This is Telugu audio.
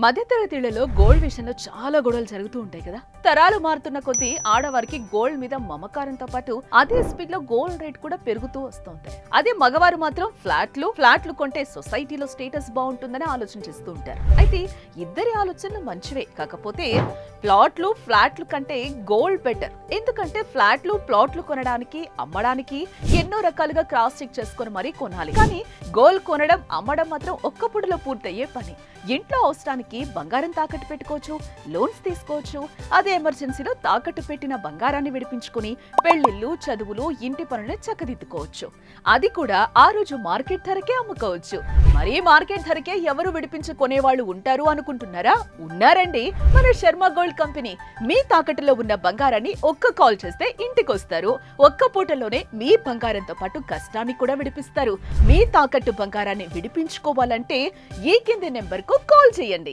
మధ్యతరగతిళ్లలో గోల్డ్ విషయంలో చాలా గొడవలు జరుగుతూ ఉంటాయి కదా. తరాలు మారుతున్న కొద్దీ ఆడవారికి గోల్డ్ మీద మమకారంతో పాటు అదే స్పీడ్ లో గోల్డ్ రేట్ కూడా పెరుగుతూ వస్తుంటాయి. అదే మగవారు మాత్రం ఫ్లాట్లు కొంటే సొసైటీలో స్టేటస్ బాగుంటుందని ఆలోచన చేస్తూ ఉంటారు. అయితే ఇద్దరి ఆలోచనలు మంచివే, కాకపోతే ఫ్లాట్లు కంటే గోల్డ్ బెటర్. ఎందుకంటే ప్లాట్లు కొనడానికి అమ్మడానికి ఎన్నో రకాలుగా క్రాస్ చెక్ చేసుకుని మరీ కొనాలి. కానీ గోల్డ్ కొనడం అమ్మడం మాత్రం ఒక్క పుడిలో పూర్తయ్యే పని. ఇంట్లో అవసరానికి బంగారం తాకట్టు పెట్టుకోవచ్చు, లోన్స్ తీసుకోవచ్చు. అదే ఎమర్జెన్సీలో తాకట్టు పెట్టిన బంగారాన్ని విడిపించుకుని పెళ్లిళ్ళు, చదువులు, ఇంటి పనులను చక్కదిద్దుకోవచ్చు. అది కూడా ఆ రోజు మార్కెట్ ధరకే అమ్ముకోవచ్చు. మరీ మార్కెట్ ధరకే ఎవరు విడిపించి కొనేవాళ్ళు ఉంటారు అనుకుంటున్నారా? ఉన్నారండి, మన శర్మ గోల్డ్ కంపెనీ. మీ తాకట్టులో ఉన్న బంగారాన్ని ఒక్క కాల్ చేస్తే ఇంటికొస్తారు. ఒక్క పూటలోనే మీ బంగారంతో పాటు కష్టాన్ని కూడా విడిపిస్తారు. మీ తాకట్టు బంగారాన్ని విడిపించుకోవాలంటే ఈ కింది నెంబర్కు కాల్ చేయండి.